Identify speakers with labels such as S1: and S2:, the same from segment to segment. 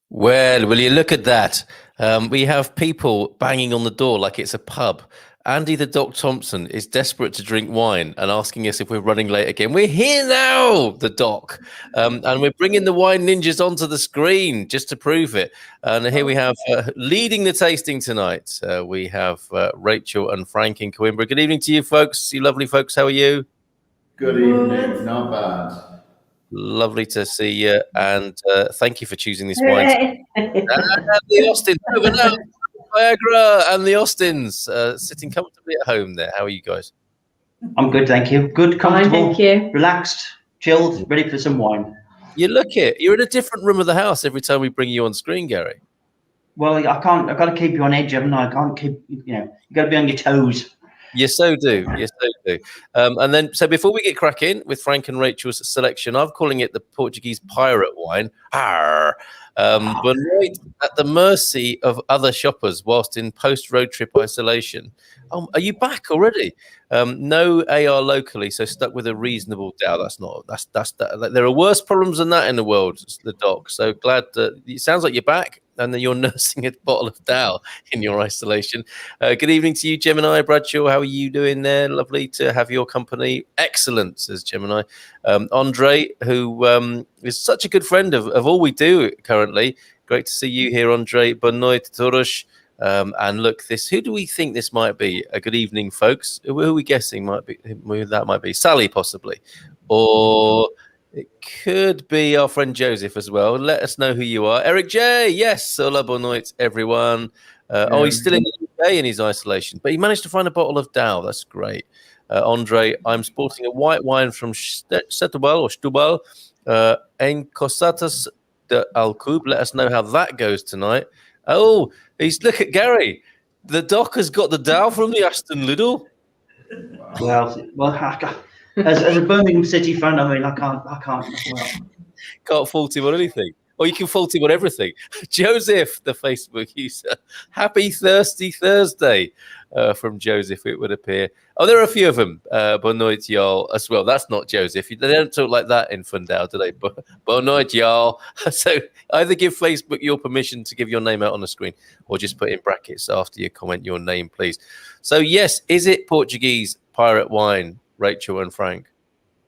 S1: Well, will you look at that? We have people banging on the door like it's a pub. Andy the Doc Thompson is desperate to drink wine and asking us if we're running late again. We're here now, the Doc. And we're bringing the wine ninjas onto the screen just to prove it. And here we have, leading the tasting tonight, we have Rachel and Frank in Coimbra. Good evening to you folks, you lovely folks. How are you?
S2: Good evening, not bad.
S1: Lovely to see you, and thank you for choosing this wine. And the Austins over now, Viagra and the Austins sitting comfortably at home there. How are you guys?
S3: I'm good, thank you. Good, comfortable,
S4: Fine, thank you.
S3: Relaxed, chilled, ready for some wine.
S1: You look it. You're in a different room of the house every time we bring you on screen, Gary.
S3: Well, I can't. I've got to keep you on edge, haven't I? I can't keep. You got to be on your toes.
S1: You so do. You so do. And then, so before we get cracking with Frank and Rachel's selection, I'm calling it the Portuguese pirate wine. Arr. But right at the mercy of other shoppers whilst in post-road trip isolation. Are you back already? No AR locally, so stuck with a reasonable doubt. There are worse problems than that in the world, the Doc. So glad that it sounds like you're back and then you're nursing a bottle of Dow in your isolation. Good evening to you, Gemini. Bradshaw, how are you doing there? Lovely to have your company. Excellent, says Gemini. Andre, who is such a good friend of all we do currently. Great to see you here, Andre. Boa noite, todos. And look, who do we think this might be? A good evening, folks. Who are we guessing might be? That might be Sally, possibly, or it could be our friend Joseph as well. Let us know who you are. Eric J. Yes. Hola, boa noite, everyone. He's still in the UK in his isolation, but he managed to find a bottle of Dow. That's great. Andre, I'm sporting a white wine from Setúbal or Stubal, en Cosatas de Alcub. Let us know how that goes tonight. Oh, look at Gary. The Doc has got the Dow from the Aston Lidl.
S3: Well, as a Birmingham City fan, I mean, I can't.
S1: Can't fault him on anything. Or you can fault him on everything. Joseph, the Facebook user. Happy Thirsty Thursday from Joseph, it would appear. Oh, there are a few of them. Boa noite, y'all, as well. That's not Joseph. They don't talk like that in Fundao, do they? Boa noite, y'all. So either give Facebook your permission to give your name out on the screen or just put in brackets after you comment your name, please. So, yes, is it Portuguese pirate wine, Rachel and Frank?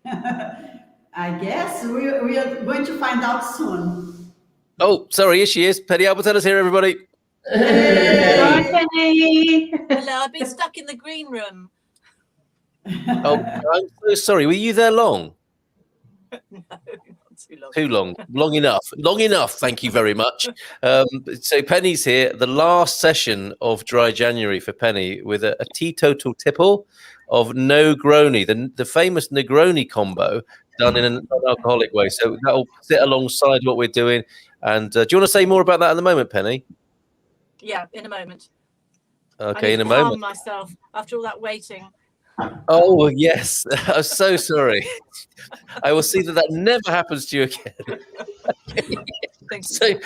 S5: I guess we are going to find out soon.
S1: Oh, sorry, here she is. Penny Albertella's here, everybody.
S4: Hi, Penny.
S6: Hello, I've been stuck in the green room.
S1: Oh, I'm so sorry. Were you there long?
S6: No, not too long.
S1: Too long. Long enough. Long enough. Thank you very much. So Penny's here. The last session of Dry January for Penny with a teetotal tipple of NOgroni, the famous NOgroni combo done in an non-alcoholic way. So that'll sit alongside what we're doing. And do you want to say more about that in the moment, Penny?
S6: Yeah, in a moment.
S1: Okay, in a
S6: calm
S1: moment.
S6: myself after all that waiting.
S1: Oh, yes. I'm so sorry. I will see that never happens to you again. So,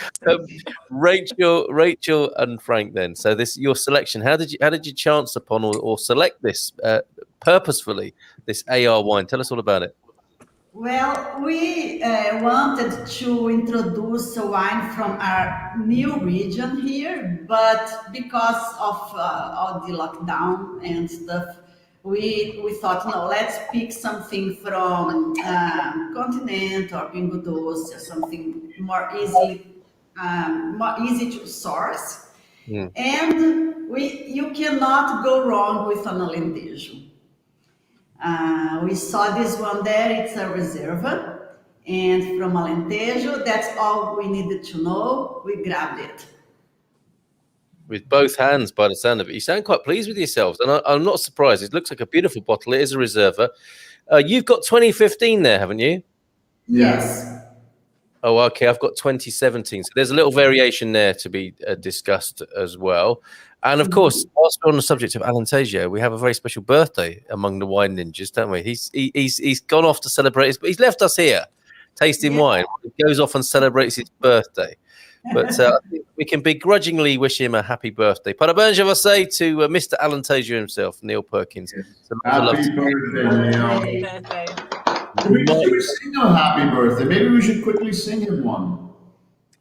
S1: Rachel and Frank then. So your selection, how did you chance upon or select this purposefully, this AR wine? Tell us all about it.
S5: Well, we wanted to introduce a wine from our new region here, but because of all the lockdown and stuff, we thought, no, let's pick something from continent or Pingo Doce or something more easy to source. Mm. And you cannot go wrong with an Alentejo. We saw this one there, it's a Reserva, and from Alentejo, that's all we needed to know. We grabbed it.
S1: With both hands, by the sound of it. You sound quite pleased with yourselves, and I'm not surprised. It looks like a beautiful bottle. It is a Reserva. You've got 2015 there, haven't you?
S5: Yes.
S1: Oh, okay. I've got 2017. So there's a little variation there to be discussed as well. And of course, whilst we're on the subject of Alentejo, we have a very special birthday among the wine ninjas, don't we? He's gone off to celebrate but he's left us here tasting wine. He goes off and celebrates his birthday. But I think we can begrudgingly wish him a happy birthday. Parabéns, je vais say, to Mr. Alentejo himself, Neil Perkins. So
S2: happy birthday, Neil.
S6: Happy birthday.
S2: Should we sing a happy birthday? Maybe we should quickly sing him one.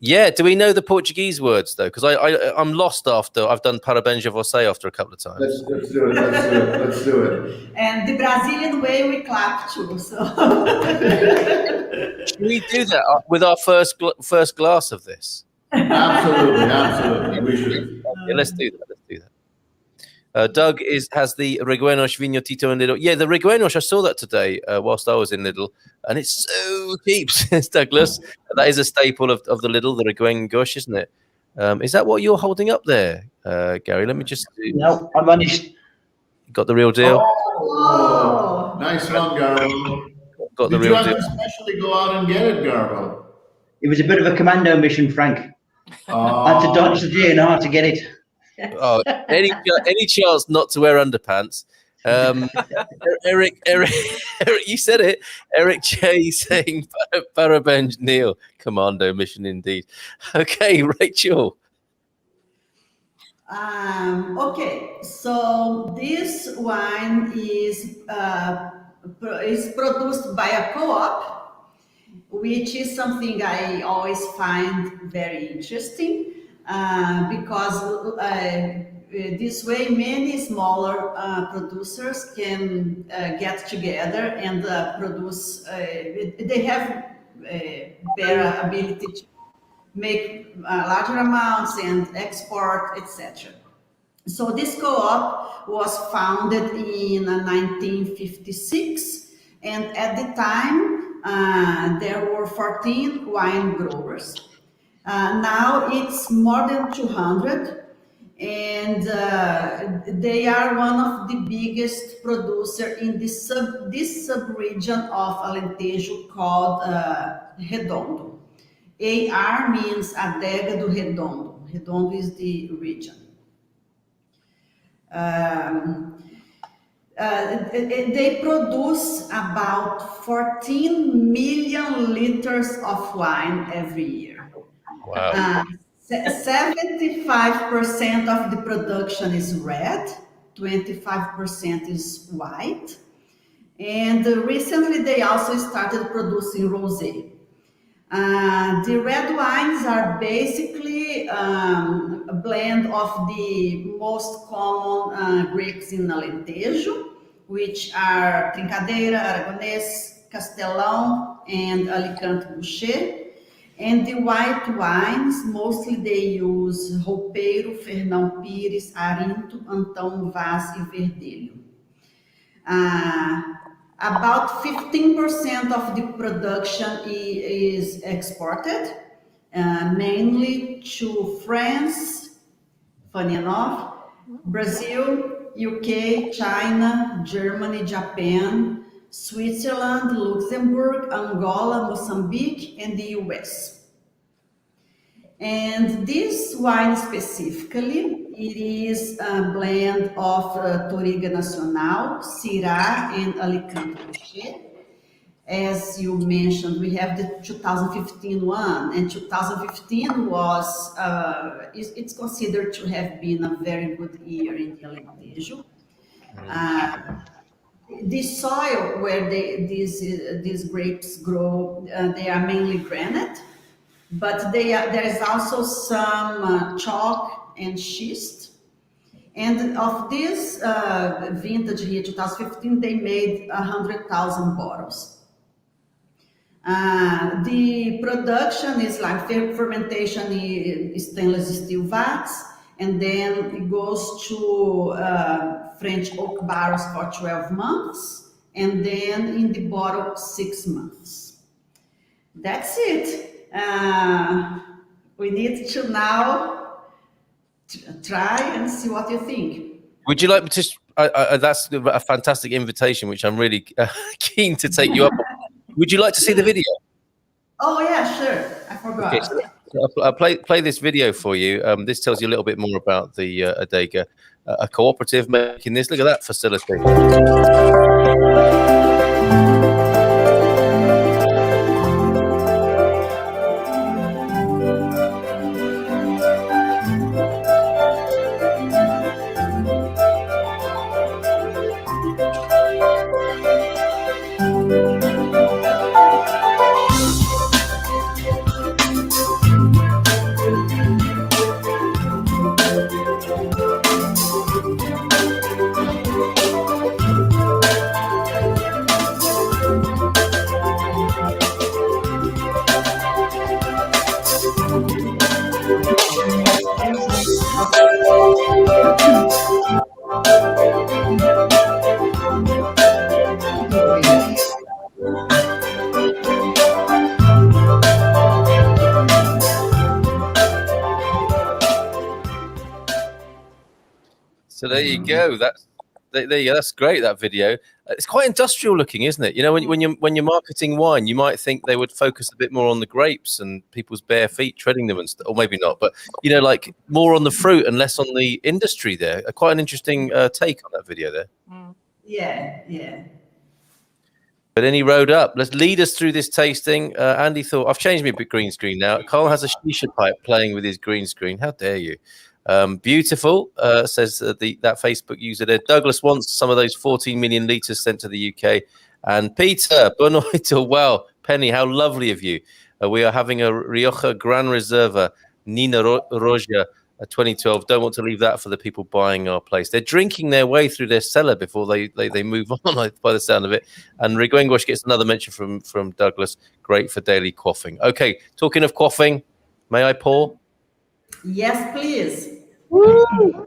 S1: Yeah. Do we know the Portuguese words though? Because I'm lost after I've done parabéns a você after a couple of times.
S2: Let's do it. Let's do it.
S5: And the Brazilian way we clap too. So
S1: Should we do that with our first glass of this?
S2: Absolutely. We should.
S1: Yeah, let's do that. Doug has the Reguenos Vinho Tinto in Lidl. Yeah, the Reguenos, I saw that today whilst I was in Lidl, and it's so cheap, says Douglas. That is a staple of the Lidl, the Reguenos, isn't it? Is that what you're holding up there, Gary? Let me just see.
S3: No, I managed.
S1: Got the real deal?
S2: Oh, nice one, Garbo.
S1: Got the
S2: Did
S1: real
S2: you have
S1: deal.
S2: to especially go out and get it, Garbo?
S3: It was a bit of a commando mission, Frank. I had to dodge the GNR to get it.
S1: Oh, any chance not to wear underpants? Eric, you said it. Eric J saying parabéns, Neil. Commando mission indeed. Okay, Rachel.
S5: Okay, so this wine is produced by a co-op, which is something I always find very interesting because this way many smaller producers can get together and produce. They have better ability to make larger amounts and export, etc. So this co-op was founded in 1956, and at the time there were 14 wine growers. Now it's more than 200, and they are one of the biggest producer in this sub-region of Alentejo called Redondo. AR means Adega do Redondo. Redondo is the region. They produce about 14 million liters of wine every year.
S1: Wow.
S5: 75% of the production is red, 25% is white, and recently they also started producing rosé. The red wines are basically a blend of the most common grapes in Alentejo, which are Trincadeira, Aragonês, Castelão, and Alicante Boucher. And the white wines, mostly they use Roupeiro, Fernão Pires, Arinto, Antão Vaz e Verdelho. About 15% of the production is exported, mainly to France, funny enough, Brazil, UK, China, Germany, Japan, Switzerland, Luxembourg, Angola, Mozambique, and the US. And this wine specifically, it is a blend of Touriga Nacional, Syrah, and Alicante Boucher. As you mentioned, we have the 2015 one, and 2015 was, it's considered to have been a very good year in Alentejo. The soil where these grapes grow, they are mainly granite, but there is also some chalk and schist. And of this vintage here, 2015, they made 100,000 bottles. The production is like fermentation in stainless steel vats, and then it goes to French oak barrels for 12 months, and then in the bottle 6 months. That's it. We need to now try and see what you think.
S1: Would you like me to? That's a fantastic invitation, which I'm really keen to take you up on. Would you like to see the video?
S5: Oh yeah, sure. I forgot.
S1: Okay, so I'll play this video for you. This tells you a little bit more about the Adega, a cooperative making this. Look at that facility. So there you go. There you go. That's great. That video. It's quite industrial looking, isn't it? You know, when you're marketing wine, you might think they would focus a bit more on the grapes and people's bare feet treading them and stuff, or maybe not. But you know, like more on the fruit and less on the industry. There, quite an interesting take on that video there.
S5: Yeah.
S1: But then he rode up. Let's lead us through this tasting. Andy thought, I've changed my green screen now. Carl has a shisha pipe playing with his green screen. How dare you? Beautiful, says that Facebook user there. Douglas wants some of those 14 million litres sent to the UK. And Peter, Bonoito, wow, Penny, how lovely of you. We are having a Rioja Gran Reserva, Nina Roja, 2012. Don't want to leave that for the people buying our place. They're drinking their way through their cellar before they move on, by the sound of it. And Riguenguash gets another mention from Douglas. Great for daily quaffing. Okay, talking of quaffing, may I pour?
S5: Yes, please.
S4: Woo!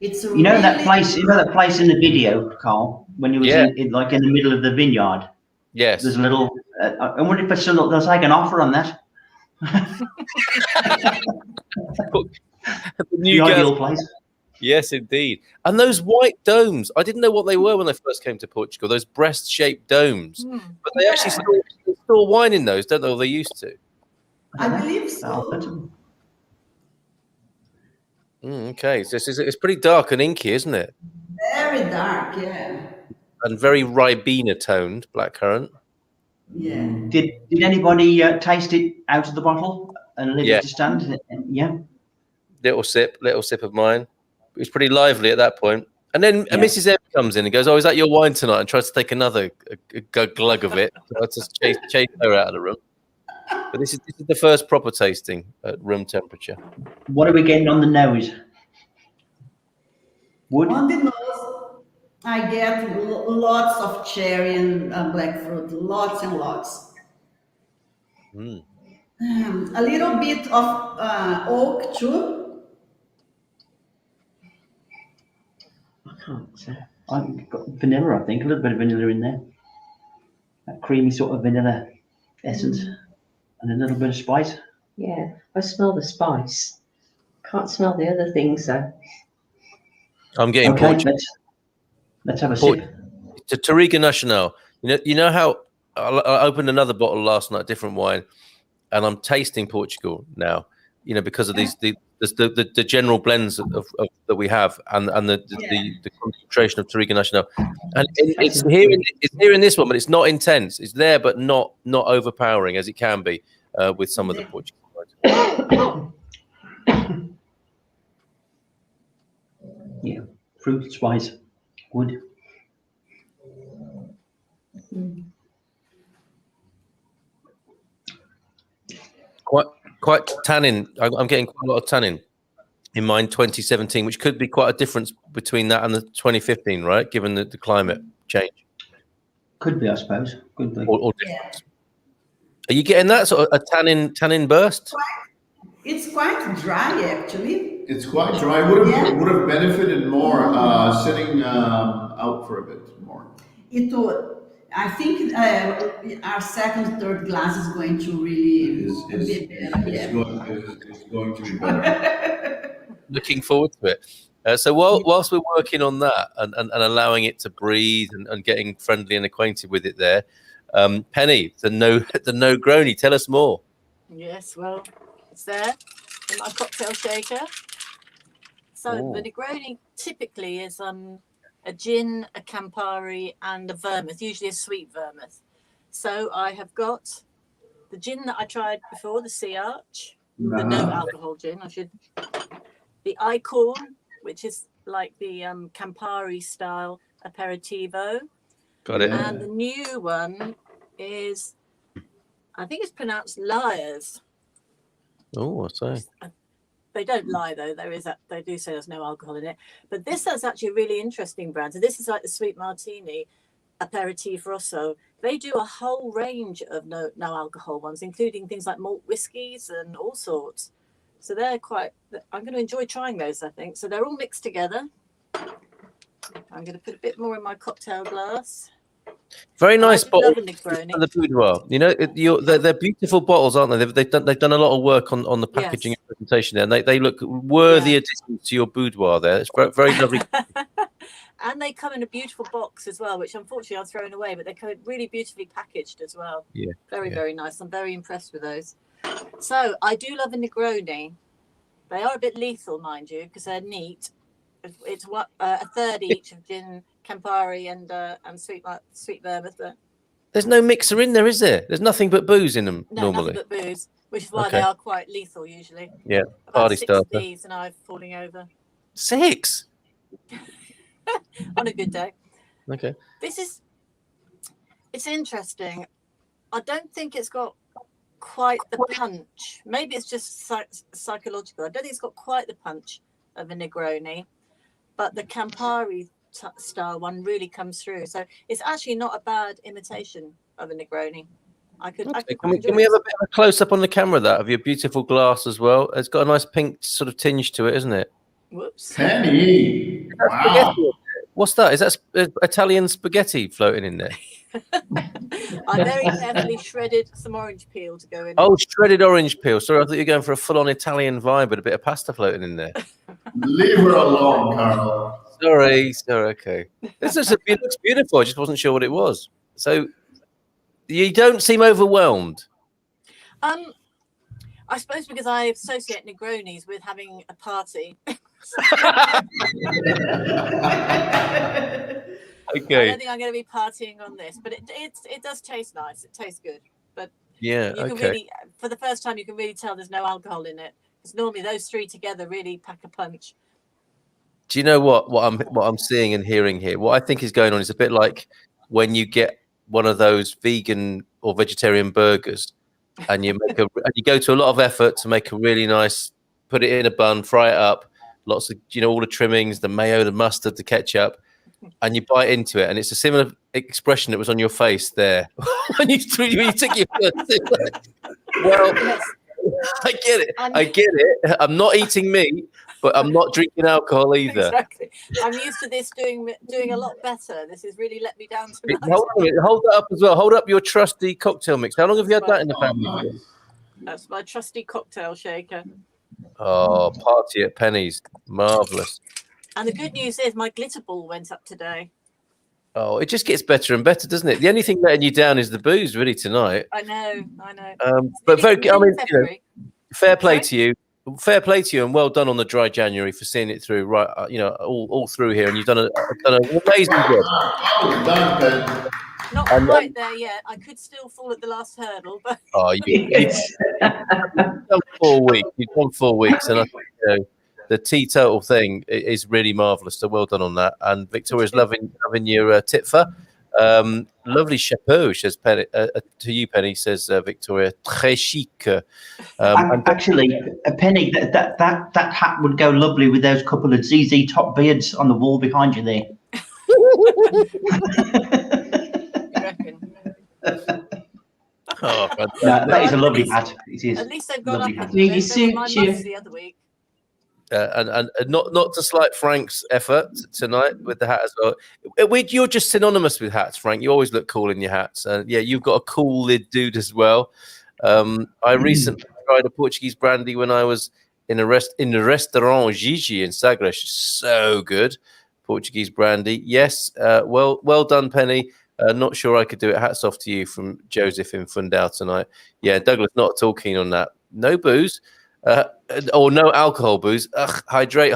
S5: It's
S3: You know that place? You know that place in the video, Carl, when you was in the middle of the vineyard.
S1: Yes.
S3: There's a little. I wonder if there's like an offer on that.
S1: The
S3: ideal place.
S1: Yes, indeed. And those white domes, I didn't know what they were when I first came to Portugal. Those breast-shaped domes, but they actually store wine in those, don't they? Or they used to.
S5: I believe so.
S1: Okay, so it's pretty dark and inky, isn't it?
S5: Very dark, yeah.
S1: And very Ribena toned, blackcurrant.
S5: Yeah.
S3: Did anybody taste it out of the bottle and leave it to stand? Yeah.
S1: Little sip of mine. It was pretty lively at that point. And then Mrs. M comes in and goes, "Oh, is that your wine tonight?" And tries to take another glug of it. So I just chase her out of the room. But this is the first proper tasting at room temperature.
S3: What are we getting on the nose? Wood?
S5: On the nose, I get lots of cherry and black fruit, lots and lots. A little bit of oak too.
S3: I've got vanilla, I think, a little bit of vanilla in there. That creamy sort of vanilla essence. And a little bit of spice.
S4: Yeah, I smell the spice. Can't smell the other things though.
S1: I'm getting Portugal.
S3: Let's have a sip.
S1: To Touriga Nacional. You know how I opened another bottle last night, different wine, and I'm tasting Portugal now. You know, because of the general blends of that we have, and the concentration of Touriga Nacional, and it's here in this one, but it's not intense. It's there, but not overpowering as it can be with some of the Portuguese wines.
S3: Yeah, fruit, spice, wood.
S1: Quite tannin. I'm getting quite a lot of tannin in mine 2017, which could be quite a difference between that and the 2015, right? Given the climate change.
S3: Could be, I suppose. Could be.
S1: Or difference. Are you getting that sort of a tannin burst?
S5: It's quite dry, actually.
S2: It's quite dry. Would have benefited more sitting out for a bit more.
S5: It would. I think our second, third glass is going to really be better.
S2: It's going to be better.
S1: Looking forward to it. So whilst we're working on that and allowing it to breathe and getting friendly and acquainted with it there, Penny, the NOgroni, tell us more.
S6: Yes, well, it's there in my cocktail shaker. So the Negroni typically is a gin, a Campari, and a vermouth, usually a sweet vermouth. So I have got the gin that I tried before, the Sea Arch, the no alcohol gin. The Icon, which is like the Campari style aperitivo.
S1: Got it.
S6: And the new one is, I think it's pronounced Liars.
S1: Oh, I say.
S6: They don't lie though. They do say there's no alcohol in it. But this is actually a really interesting brand. So this is like the Sweet Martini Aperitif Rosso. They do a whole range of no alcohol ones, including things like malt whiskies and all sorts. So they're I'm going to enjoy trying those, I think. So they're all mixed together. I'm going to put a bit more in my cocktail glass.
S1: Very nice
S6: I do
S1: bottle
S6: love a Negroni.
S1: for the boudoir. You know, they're beautiful bottles, aren't they? They've done a lot of work on the packaging
S6: Yes.
S1: and presentation there. And they look worthy additions to your boudoir there. It's very, very lovely.
S6: And they come in a beautiful box as well, which unfortunately I've thrown away, but they come really beautifully packaged as well.
S1: Yeah.
S6: Very nice. I'm very impressed with those. So I do love a Negroni. They are a bit lethal, mind you, because they're neat. It's a third each of gin, Campari, and sweet vermouth. But
S1: There's no mixer in there, is there? There's nothing but booze in them
S6: no,
S1: normally.
S6: nothing but booze, which is why they are quite lethal usually.
S1: Yeah,
S6: About
S1: party
S6: 6
S1: starter.
S6: of these and I'm falling over
S1: 6.
S6: on a good day.
S1: Okay.
S6: It's interesting. I don't think it's got quite the punch. Maybe it's just psychological. I don't think it's got quite the punch of a Negroni, but the Campari style one really comes through. So it's actually not a bad imitation of a Negroni. Can
S1: we have a bit of a close up on the camera of your beautiful glass as well? It's got a nice pink sort of tinge to it, isn't it?
S6: Whoops.
S2: Penny. Wow.
S1: What's that? Is that Italian spaghetti floating in there?
S6: I very carefully shredded some orange peel to go in.
S1: Oh, shredded orange peel. Sorry, I thought you were going for a full-on Italian vibe with a bit of pasta floating in there.
S2: Leave her alone, Carl.
S1: Sorry, okay. It looks beautiful. I just wasn't sure what it was. So you don't seem overwhelmed.
S6: I suppose because I associate Negronis with having a party.
S1: Okay.
S6: I don't think I'm going to be partying on this, but it does taste nice. It tastes good, but
S1: yeah,
S6: you can really, for the first time, you can really tell there's no alcohol in it. Because normally those three together really pack a punch.
S1: Do you know what I'm seeing and hearing here? What I think is going on is a bit like when you get one of those vegan or vegetarian burgers, and you go to a lot of effort to make a really nice, put it in a bun, fry it up, lots of all the trimmings, the mayo, the mustard, the ketchup, and you bite into it, and it's a similar expression that was on your face there when you took your first sip. Well, I get it. I'm not eating meat, but I'm not drinking alcohol either.
S6: Exactly. I'm used to this doing a lot better. This has really let me down tonight.
S1: Hold that up as well. Hold up your trusty cocktail mix. How long have you had that in the family?
S6: That's my trusty cocktail shaker.
S1: Oh, party at Penny's. Marvellous.
S6: And the good news is my glitter ball went up today.
S1: Oh, it just gets better and better, doesn't it? The only thing letting you down is the booze, really, tonight.
S6: I know.
S1: But very good. I mean, fair play to you. Fair play to you, and well done on the dry January for seeing it through, right? All through here, and you've done an amazing job.
S6: Not quite there yet. I could still fall at the last hurdle, but
S1: you've done 4 weeks. You've done 4 weeks, and I think the teetotal thing is really marvellous. So well done on that. And Victoria's loving your tipfer. Lovely chapeau, says Penny. To you, Penny, says Victoria. Très chic.
S3: Actually, Penny, that hat would go lovely with those couple of ZZ Top beards on the wall behind you there.
S6: You reckon?
S1: Oh,
S3: that is a lovely hat. It is.
S6: At least they've gone up.
S3: Really
S6: They were
S3: suits
S6: my
S3: you.
S6: mum's the other week.
S1: And not to slight Frank's effort tonight with the hat as well. You're just synonymous with hats, Frank. You always look cool in your hats, and you've got a cool lid dude as well. I recently tried a Portuguese brandy when I was in the restaurant Gigi in Sagres. So good, Portuguese brandy. Yes, well done, Penny. Not sure I could do it. Hats off to you from Joseph in Fundao tonight. Yeah, Douglas not at all keen on that. No booze. Or no alcohol, booze. Hydrate.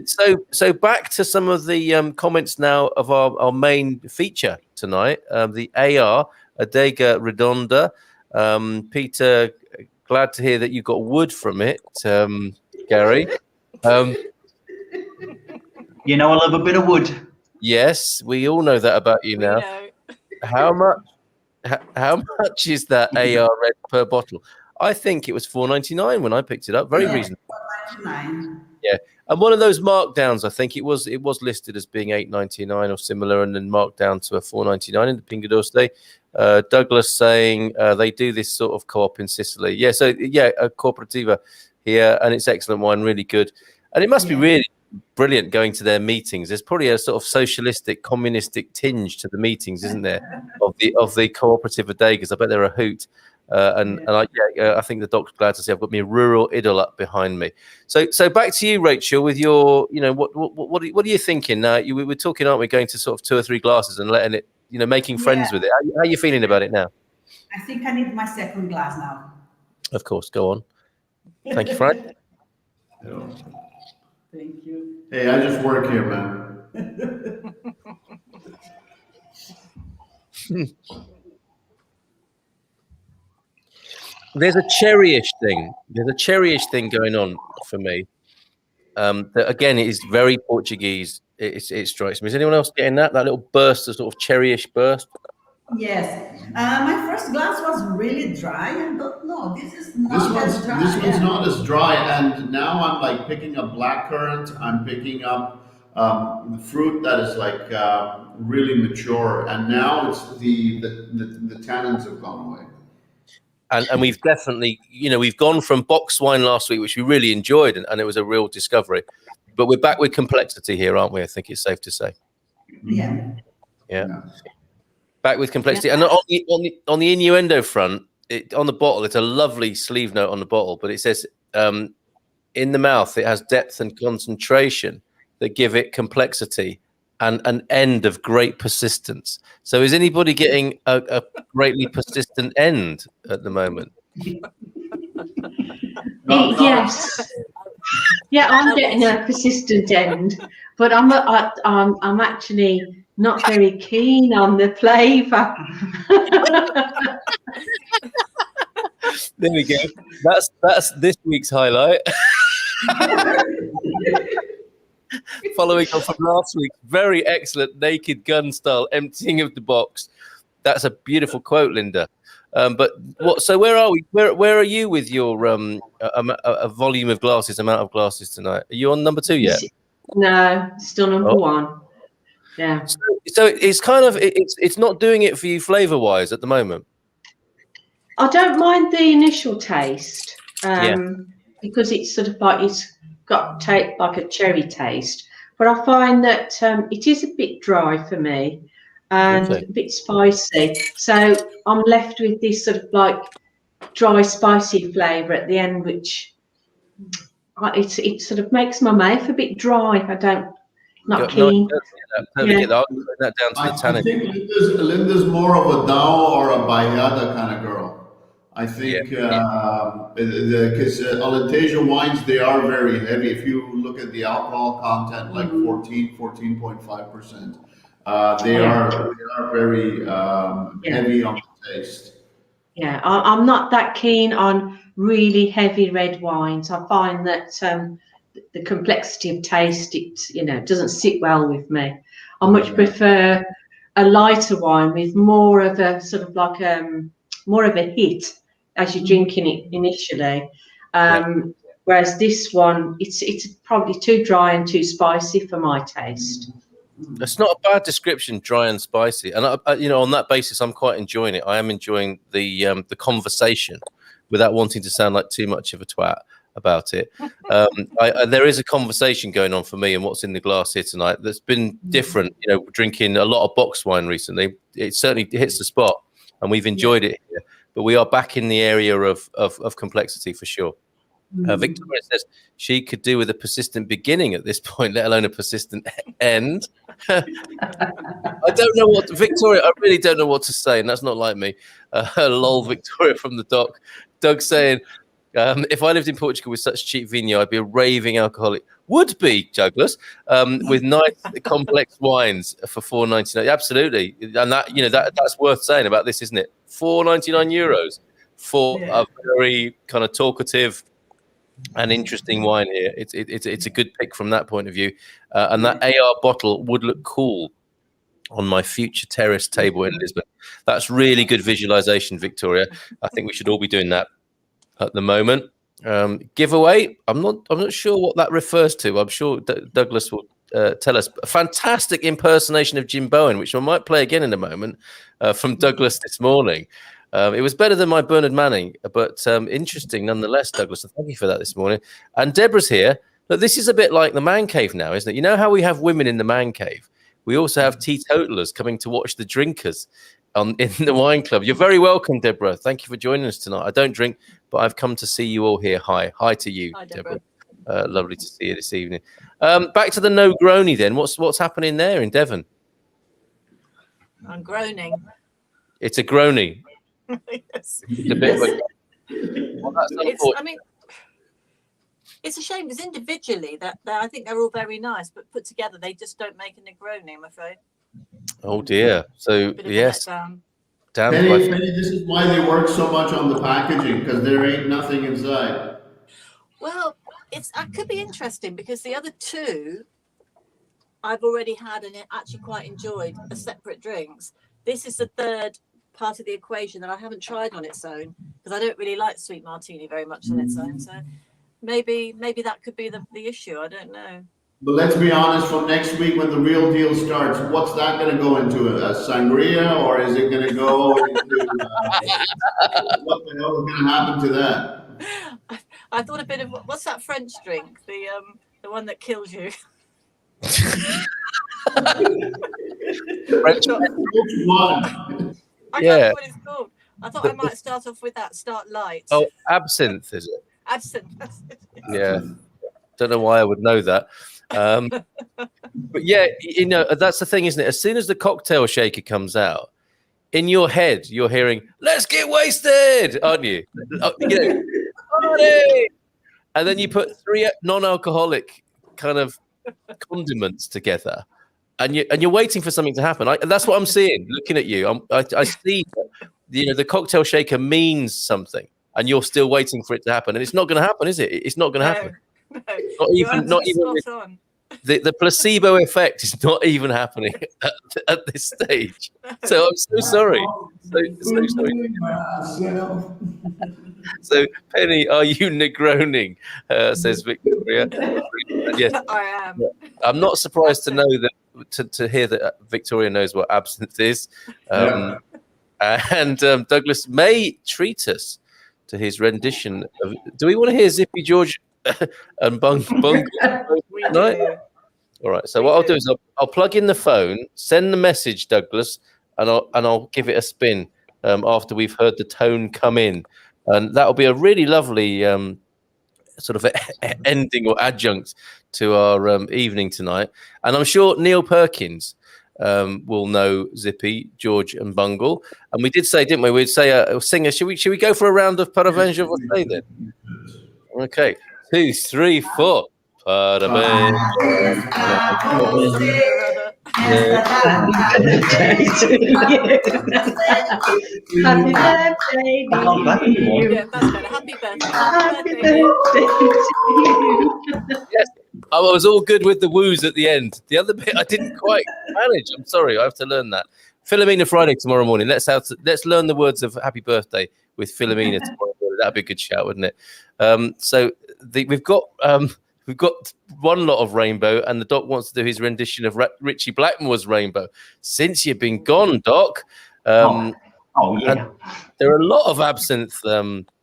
S1: So back to some of the comments now of our main feature tonight. The AR Adega Redonda. Peter, glad to hear that you got wood from it, Gary.
S3: You know I love a bit of wood.
S1: Yes, we all know that about you now. How much is that AR red per bottle? I think it was $4.99 when I picked it up. Very reasonable.
S5: $4.99.
S1: Yeah, and one of those markdowns. I think it was listed as being $8.99 or similar, and then marked down to a $4.99 in the Pingo Doce. Douglas saying they do this sort of co-op in Sicily. Yeah, so a cooperativa here, and it's excellent wine, really good. And it must be really brilliant going to their meetings. There's probably a sort of socialistic, communistic tinge to the meetings, isn't there, of the cooperative bodegas? I bet they're a hoot. I think the doc's glad to see I've got my rural idyll up behind me. So back to you, Rachel, with your, what are you thinking now? We were talking, aren't we, going to sort of 2 or 3 glasses and letting it, making friends with it. How are you feeling about it now?
S5: I think I need my second glass now.
S1: Of course, go on. Thank you, Frank.
S5: Thank you.
S2: Hey, I just work here, man.
S1: There's a cherryish thing. There's a cherryish thing going on for me. That again, it is very Portuguese. It strikes me. Is anyone else getting that little burst, a sort of cherryish burst?
S5: Yes. My first glass was really dry. I don't know. This is not as dry.
S2: This one's not as dry, and now I'm like picking up blackcurrant. I'm picking up fruit that is like really mature, and now it's the tannins have gone away.
S1: And we've definitely, we've gone from box wine last week, which we really enjoyed, and it was a real discovery. But we're back with complexity here, aren't we? I think it's safe to say.
S5: Yeah.
S1: Back with complexity. And on the innuendo front, on the bottle, it's a lovely sleeve note on the bottle, but it says, in the mouth, it has depth and concentration that give it complexity and an end of great persistence. So is anybody getting a greatly persistent end at the moment?
S4: Yes. Yeah, I'm getting a persistent end, but I'm actually not very keen on the flavour.
S1: There we go. That's this week's highlight. Following on from last week, very excellent Naked Gun style emptying of the box. That's a beautiful quote, Linda. But what? So where are we? Where are you with your a volume of glasses, amount of glasses tonight? Are you on number 2 yet?
S4: No, still number 1. Yeah.
S1: So it's kind of it's not doing it for you flavor wise at the moment.
S4: I don't mind the initial taste because it's sort of like it's got like a cherry taste, but I find that it is a bit dry for me and a bit spicy. So I'm left with this sort of like dry, spicy flavour at the end, which it sort of makes my mouth a bit dry. Not keen.
S1: Totally get that. I'll put that down to the tannin.
S2: I think Linda's more of a Dao or a Bahiada kind of girl. I think because Alentejo wines, they are very heavy. If you look at the alcohol content, like 14.5%, they are very heavy on the taste.
S4: Yeah, I'm not that keen on really heavy red wines. I find that the complexity of taste, it doesn't sit well with me. I much prefer a lighter wine with more of a sort of like more of a hit as you're drinking it initially. Whereas this one, it's probably too dry and too spicy for my taste.
S1: It's not a bad description, dry and spicy. And on that basis, I'm quite enjoying it. I am enjoying the conversation without wanting to sound like too much of a twat about it. There is a conversation going on for me and what's in the glass here tonight that's been different. Drinking a lot of box wine recently, it certainly hits the spot, and we've enjoyed it here. But we are back in the area of complexity for sure. Victoria says she could do with a persistent beginning at this point, let alone a persistent end. I don't know what Victoria. I really don't know what to say, and that's not like me. Lol, Victoria from the doc. Doug saying, if I lived in Portugal with such cheap vino, I'd be a raving alcoholic. Would be, Douglas, with nice complex wines for €4.99. Absolutely, and that's worth saying about this, isn't it? €4.99 for a very kind of talkative and interesting wine here. It's a good pick from that point of view, and that AR bottle would look cool on my future terrace table in Lisbon. That's really good visualization, Victoria. I think we should all be doing that at the moment. Giveaway, I'm not sure what that refers to. I'm sure Douglas will tell us. A fantastic impersonation of Jim Bowen, which I might play again in a moment, from Douglas this morning. It was better than my Bernard Manning, but interesting nonetheless, Douglas. So thank you for that this morning. And Deborah's here. But this is a bit like the man cave now, isn't it? You know how we have women in the man cave? We also have teetotalers coming to watch the drinkers in the wine club. You're very welcome, Deborah. Thank you for joining us tonight. I don't drink, but I've come to see you all here. Hi to you,
S6: Hi,
S1: Deborah.
S6: Deborah.
S1: Lovely to see you this evening. Back to the NOgroni then. What's happening there in Devon?
S6: I'm groaning.
S1: It's a grony.
S6: Yes.
S1: It's a bit of a, well, that's
S6: I mean, it's a shame because individually that I think they're all very nice, but put together they just don't make a Negroni, I'm afraid.
S1: oh dear. So yes, damn.
S2: Penny, this is why they work so much on the packaging, because there ain't nothing inside.
S6: Well, it could be interesting because the other two I've already had and actually quite enjoyed as separate drinks. This is the third part of the equation that I haven't tried on its own because I don't really like sweet martini very much on its own. So maybe that could be the issue. I don't know.
S2: But let's be honest, from next week when the real deal starts, what's that going to go into? A sangria, or is it going to go into what the hell is going to happen to that?
S6: I thought a bit of what's that French drink? The one that kills you.
S1: French
S2: one.
S6: I can't know what it's called. I thought I might start off with that. Start light.
S1: Oh, absinthe, is it?
S6: Absinthe.
S1: Yeah. Don't know why I would know that. But yeah, you know, that's the thing, isn't it? As soon as the cocktail shaker comes out, in your head, you're hearing, let's get wasted, aren't you? Party! And then you put 3 non-alcoholic kind of condiments together. And you're waiting for something to happen. And that's what I'm seeing, looking at you. I see, the cocktail shaker means something, and you're still waiting for it to happen. And it's not going to happen, is it? It's not going to happen.
S6: No.
S1: Not even the placebo effect is not even happening at this stage. So I'm so sorry. So sorry. So Penny, are you Negroning? Says Victoria. Yes,
S6: I am.
S1: I'm not surprised to know that to hear that Victoria knows what absinthe is. And Douglas may treat us to his rendition of. Do we want to hear Zippy George and Bungle tonight? All right. So what I'll do is I'll plug in the phone, send the message, Douglas, and I'll give it a spin after we've heard the tone come in, and that'll be a really lovely sort of ending or adjunct to our evening tonight. And I'm sure Neil Perkins will know Zippy, George, and Bungle. And we did say, didn't we? We'd say a singer. Should we go for a round of Parabéns Je vous say then? Okay, 2, 3, 4. Parabéns.
S4: Happy birthday to you. Happy birthday,
S6: Yeah, that's better. Happy birthday.
S4: Happy birthday to you.
S1: Yes, I was all good with the woos at the end. The other bit I didn't quite manage. I'm sorry, I have to learn that. Philomena Friday tomorrow morning. Let's learn the words of Happy Birthday with Philomena tomorrow morning. That'd be a good shout, wouldn't it? So we've got one lot of Rainbow, and the Doc wants to do his rendition of Richie Blackmore's Rainbow. Since you've been gone, Doc.
S3: Oh yeah.
S1: There are a lot of absinthe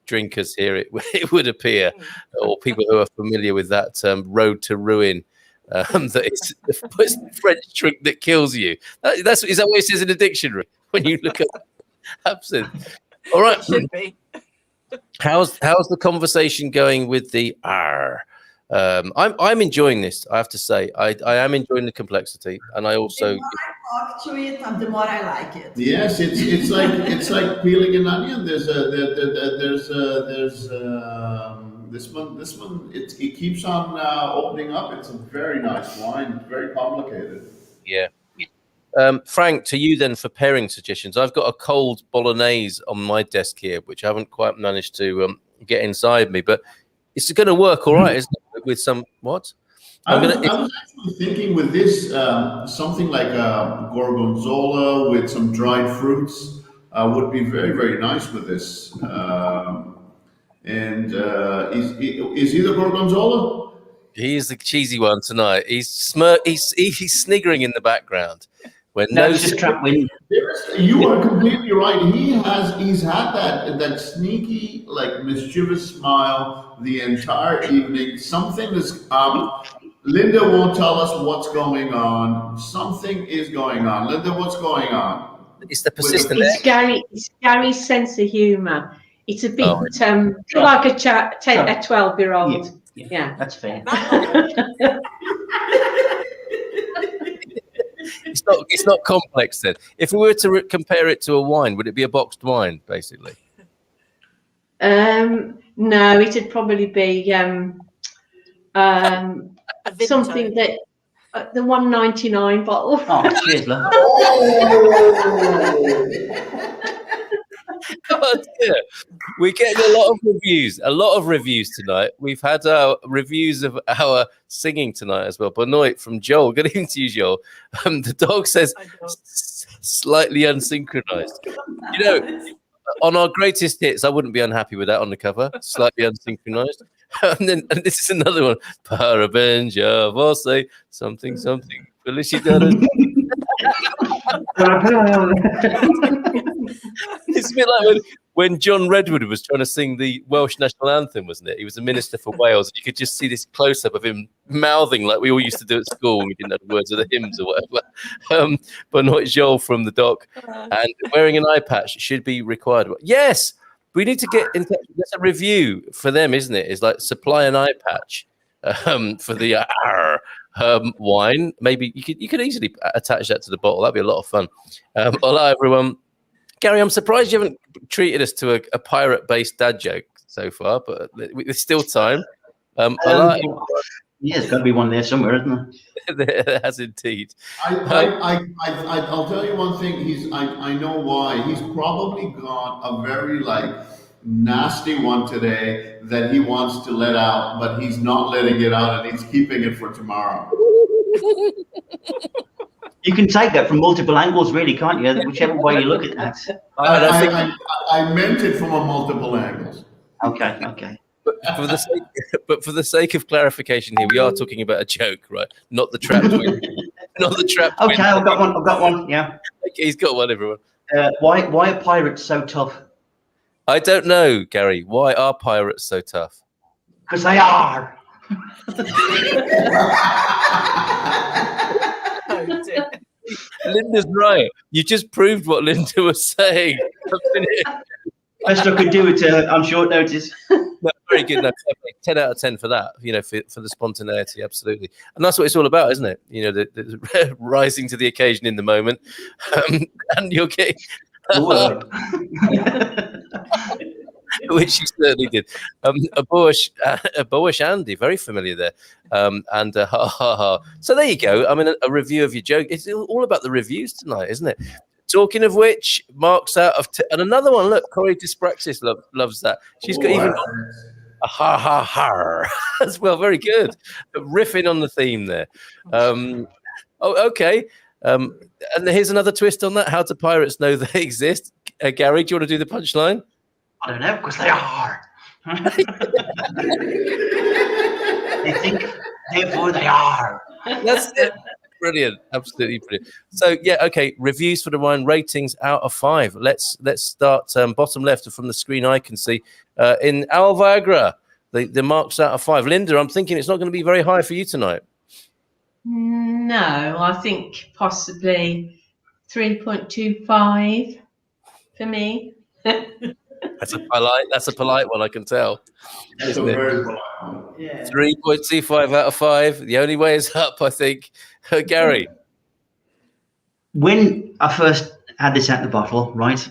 S1: drinkers here, it would appear, or people who are familiar with that road to ruin. That it's the French drink that kills you. Is that what it says in the dictionary when you look at absinthe? All right.
S6: It should be.
S1: How's the conversation going with the R? I'm enjoying this. I have to say, I am enjoying the complexity, and I also.
S5: The more I talk to it, the more I like it.
S2: Yes, it's like peeling an onion. There's this one. It keeps on opening up. It's a very nice wine. It's very complicated.
S1: Yeah. Frank, to you then for pairing suggestions. I've got a cold bolognese on my desk here, which I haven't quite managed to get inside me, but it's going to work all right, isn't it? With some what?
S2: I was actually thinking with this something like a gorgonzola with some dried fruits would be very, very nice with this. Is he the Gorgonzola?
S1: He is the cheesy one tonight. He's sniggering in the background
S3: No, it's just trap wind.
S2: You are completely right. He's had that sneaky, like mischievous smile the entire evening. Something is up. Linda won't tell us what's going on. Something is going on. Linda, what's going on?
S1: It's the persistent.
S4: It's Gary's sense of humour. It's a bit
S3: Sure.
S4: like a 12-year-old. Yeah,
S3: that's fair.
S1: It's not complex then. If we were to compare it to a wine, would it be a boxed wine, basically?
S4: No, it'd probably be something that the 1.99 bottle.
S3: Oh, cheers, love.
S1: Oh dear. We're getting a lot of reviews tonight. We've had reviews of our singing tonight as well. Benoit from Joel. Good evening to you, Joel. The dog says slightly unsynchronized. You know, on our greatest hits, I wouldn't be unhappy with that on the cover. Slightly unsynchronized. And this is another one. Parabenja, você, something. Felicidades. It's a bit like when John Redwood was trying to sing the Welsh national anthem, wasn't it? He was a minister for Wales. You could just see this close-up of him mouthing like we all used to do at school when we didn't know the words of the hymns or whatever. But not Joel from the dock. And wearing an eye patch should be required. Yes, we need to get in touch. There's a review for them, isn't it? It's like supply an eye patch for the wine. Maybe you could easily attach that to the bottle. That'd be a lot of fun. Hello, everyone. Gary, I'm surprised you haven't treated us to a pirate-based dad joke so far, but there's still time.
S3: Yeah, there's got to be one there somewhere, isn't there?
S1: There has indeed.
S2: I'll tell you one thing. I know why. He's probably got a very nasty one today that he wants to let out, but he's not letting it out, and he's keeping it for tomorrow.
S3: You can take that from multiple angles, really, can't you? Whichever way you look at that.
S2: I meant it from a multiple angles.
S3: Okay.
S1: But for the sake of clarification here, we are talking about a joke, right? Not the trap twin. Not the trap twin.
S3: Okay, I've got one. Yeah.
S1: Okay, he's got one, everyone.
S3: Why are pirates so tough?
S1: I don't know, Gary. Why are pirates so tough?
S3: Because they are.
S1: Linda's right. You just proved what Linda was saying.
S3: Best I could do it on short notice.
S1: No, very good. No, 10 out of 10 for that. You know, for the spontaneity, absolutely. And that's what it's all about, isn't it? You know, the rising to the occasion in the moment, and you're getting. Which you certainly did. A Bowish Andy, very familiar there. And ha ha ha. So there you go. I mean, a review of your joke. It's all about the reviews tonight, isn't it? Talking of which, marks out of and another one. Look, Corey Dyspraxis loves that. She's got even a ha ha ha as well. Very good. Riffing on the theme there. Okay. And here's another twist on that. How do pirates know they exist? Gary, do you want to do the punchline?
S3: I don't know, because they are. They think, therefore they are.
S1: That's it. Brilliant. Absolutely brilliant. So, yeah, okay. Reviews for the wine, ratings out of 5. Let's start bottom left from the screen I can see. In Alvagra, the marks out of 5. Linda, I'm thinking it's not going to be very high for you tonight.
S4: No, I think possibly 3.25 for me.
S1: That's a polite one, I can tell.
S2: That's a very polite one.
S5: Yeah.
S1: 3.25 out of 5. The only way is up, I think. Gary.
S3: When I first had this out the bottle, right,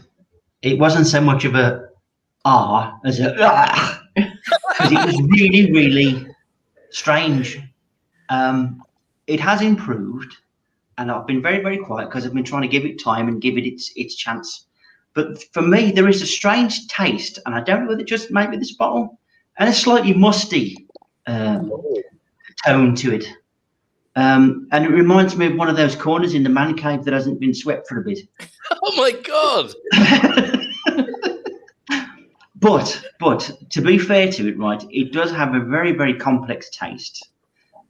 S3: it wasn't so much of a as a because it was really, really strange. It has improved, and I've been very, very quiet because I've been trying to give it time and give it its chance. But for me, there is a strange taste, and I don't know whether just maybe this bottle, and a slightly musty tone to it. And it reminds me of one of those corners in the man cave that hasn't been swept for a bit.
S1: Oh my God!
S3: But to be fair to it, right, it does have a very, very complex taste,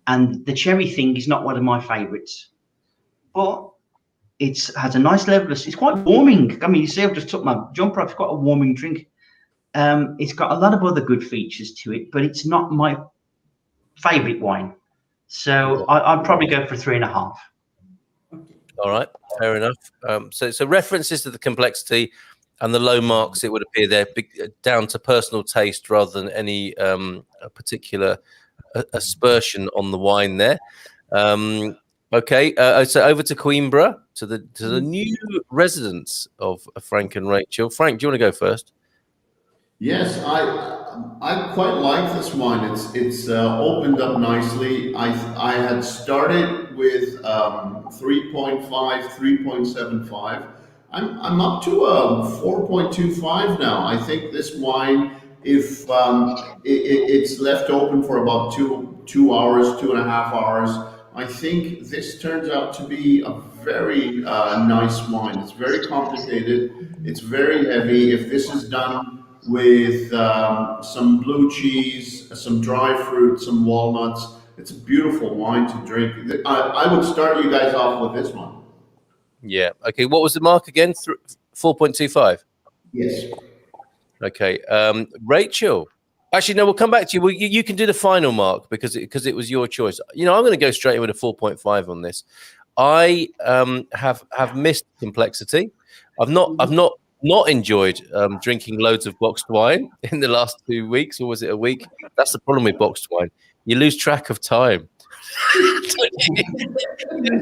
S3: and the cherry thing is not one of my favourites. But it has a nice level of, it's quite warming. I mean, you see, I've just took my jumper off. It's quite a warming drink. It's got a lot of other good features to it, but it's not my favorite wine. So I'd probably go for 3.5.
S1: All right, fair enough. So references to the complexity and the low marks, it would appear they're down to personal taste rather than any particular aspersion on the wine there. Okay, so over to Coimbra, to the new residents of Frank and Rachel. Frank, do you want to go first?
S2: Yes, I quite like this wine. It's opened up nicely. I had started with 3.5, 3.75. I'm up to a 4.25 now. I think this wine, if it's left open for about 2 hours, 2.5 hours, I think this turns out to be a very nice wine. It's very complicated. It's very heavy. If this is done with some blue cheese, some dry fruit, some walnuts, it's a beautiful wine to drink. I would start you guys off with this one.
S1: Yeah. Okay. What was the mark again? 4.25.
S2: Yes.
S1: Okay. Rachel. Actually, no. We'll come back to you. Well, you can do the final mark because it was your choice. You know, I'm going to go straight in with a 4.5 on this. I have missed complexity. I've not enjoyed drinking loads of boxed wine in the last 2 weeks, or was it a week? That's the problem with boxed wine. You lose track of time. You lose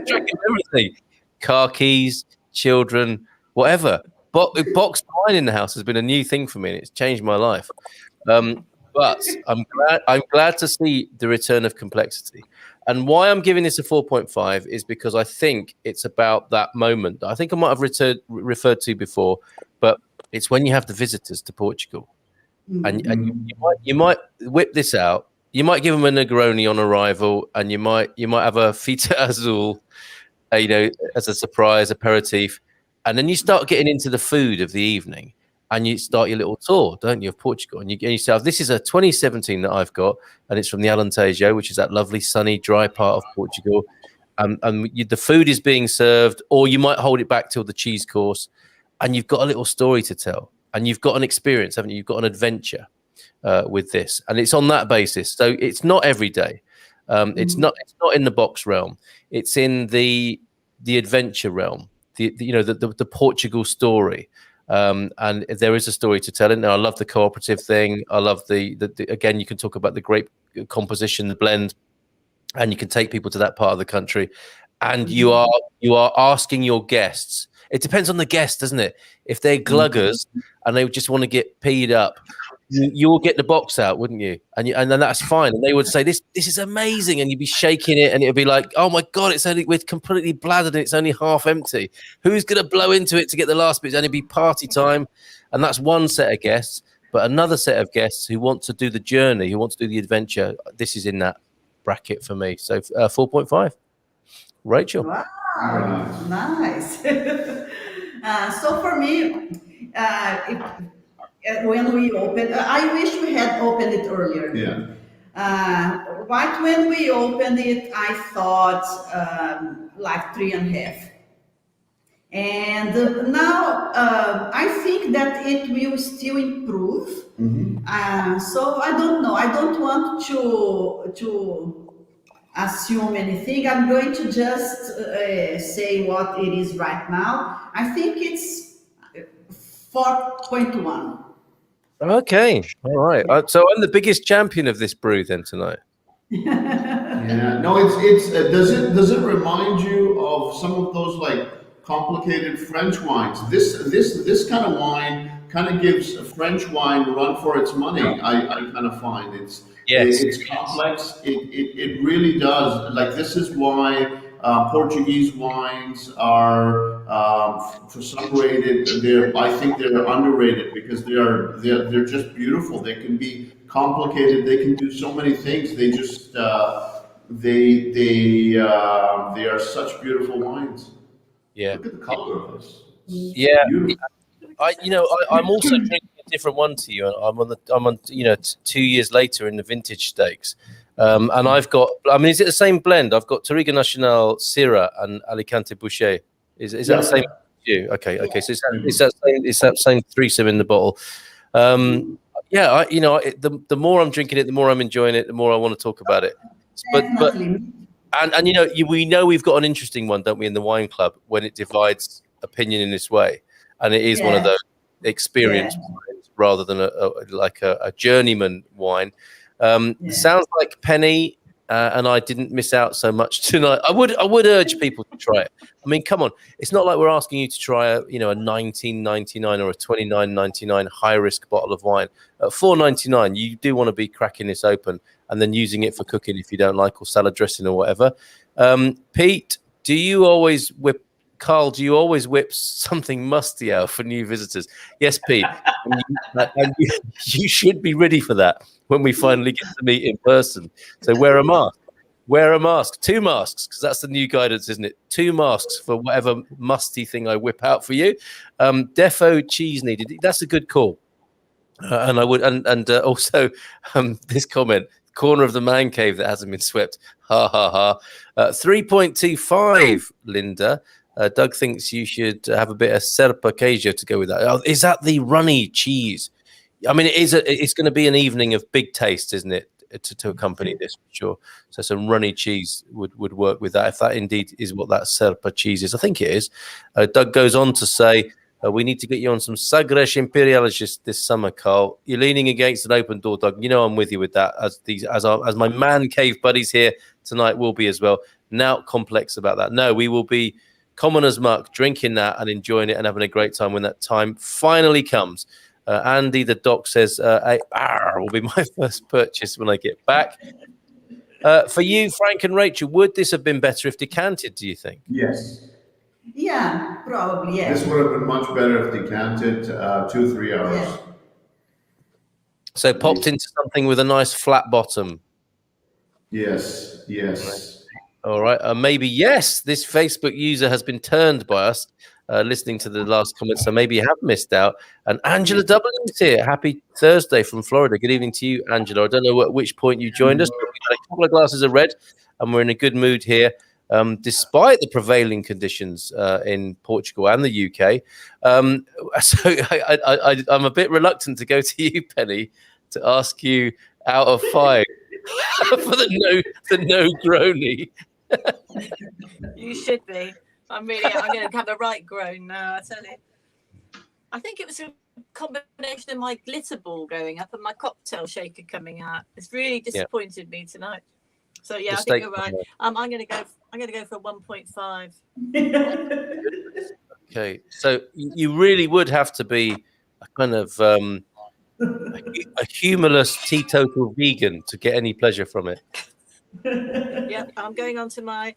S1: track of everything. Car keys, children, whatever. But boxed wine in the house has been a new thing for me, and it's changed my life. But I'm glad to see the return of complexity. And why I'm giving this a 4.5 is because I think it's about that moment. I think I might have referred to before, but it's when you have the visitors to Portugal, and you might whip this out. You might give them a Negroni on arrival, and you might have a Fita Azul, as a surprise aperitif, and then you start getting into the food of the evening, and you start your little tour, don't you, of Portugal? And you say, this is a 2017 that I've got, and it's from the Alentejo, which is that lovely, sunny, dry part of Portugal. And the food is being served, or you might hold it back till the cheese course, and you've got a little story to tell, and you've got an experience, haven't you? You've got an adventure with this, and it's on that basis. So it's not every day. It's not in the box realm. It's in the adventure realm. The Portugal story. And there is a story to tell. And I love the cooperative thing. I love the again, you can talk about the grape composition, the blend, and you can take people to that part of the country. And you are asking your guests. It depends on the guest, doesn't it? If they're gluggers and they just want to get peed up, you'll get the box out, wouldn't you? And then that's fine. And they would say, this is amazing. And you'd be shaking it, and it'd be like, oh my God, we're completely bladdered and it's only half empty. Who's going to blow into it to get the last bit? It's only be party time. And that's one set of guests. But another set of guests who want to do the journey, who want to do the adventure, this is in that bracket for me. So 4.5. Rachel.
S5: Wow, nice. So for me, when we opened, I wish we had opened it earlier.
S2: Yeah.
S5: Right when we opened it, I thought like 3.5. And now I think that it will still improve. So I don't know. I don't want to assume anything. I'm going to just say what it is right now. I think it's 4.1.
S1: Okay, all right. So I'm the biggest champion of this brew then tonight.
S2: Yeah. No, it's does it remind you of some of those like complicated French wines? This kind of wine kind of gives a French wine a run for its money. I kind of find it's complex. It really does. Like, this is why Portuguese wines are for some rated. I think they're underrated because they're just beautiful. They can be complicated. They can do so many things. They just they are such beautiful wines.
S1: Yeah.
S2: Look at the color of this.
S1: Yeah. I'm also drinking a different one to you. I'm on 2 years later in the vintage stakes. And I've got, is it the same blend? I've got Touriga Nacional, Syrah, and Alicante Boucher. Is that the same as you? Okay. So it's that same threesome in the bottle. The more I'm drinking it, the more I'm enjoying it, the more I want to talk about it. But we know we've got an interesting one, don't we, in the wine club, when it divides opinion in this way, and it is one of those experience wines rather than a journeyman wine. Sounds like Penny and I didn't miss out so much tonight. I would urge people to try it. I mean, come on, it's not like we're asking you to try a $19.99 or a $29.99 high risk bottle of wine. At $4.99, you do want to be cracking this open and then using it for cooking if you don't like, or salad dressing or whatever. Pete, do you always whip something musty out for new visitors? Yes, Pete. and you should be ready for that when we finally get to meet in person. So wear a mask. 2 masks, because that's the new guidance, isn't it? 2 masks for whatever musty thing I whip out for you. Defo cheese needed. That's a good call. And I would, and also this comment, corner of the man cave that hasn't been swept. Ha ha ha. 3.25, Linda. Doug thinks you should have a bit of Serpa Queijo to go with that. Oh, is that the runny cheese? I mean, it's going to be an evening of big taste, isn't it, to accompany this, for sure. So some runny cheese would work with that, if that indeed is what that Serpa cheese is. I think it is. Doug goes on to say, we need to get you on some Sagres Imperiales this summer, Carl. You're leaning against an open door, Doug. You know I'm with you with that, as my man cave buddies here tonight will be as well. Now complex about that. No, we will be common as muck, drinking that and enjoying it and having a great time when that time finally comes. Andy, the doc, says, will be my first purchase when I get back. For you, Frank and Rachel, would this have been better if decanted, do you think?
S2: Yes.
S5: Yeah, probably, yes.
S2: This would have been much better if decanted 2-3 hours.
S5: Yeah.
S1: So popped into something with a nice flat bottom.
S2: Yes.
S1: All right. Maybe, yes, this Facebook user has been turned by us listening to the last comment, so maybe you have missed out. And Angela W is here. Happy Thursday from Florida. Good evening to you, Angela. I don't know at which point you joined us, but we've got a couple of glasses of red, and we're in a good mood here, despite the prevailing conditions in Portugal and the UK. So I'm a bit reluctant to go to you, Penny, to ask you out of 5 for the NOgroni.
S6: You should be. I'm going to have a right groan now, I tell you. I think it was a combination of my glitter ball going up and my cocktail shaker coming out. It's really disappointed me tonight. So I think you're right. I'm going to go for 1.5.
S1: Okay, so you really would have to be a kind of a humorless teetotal vegan to get any pleasure from it.
S6: Yeah, I'm going on to my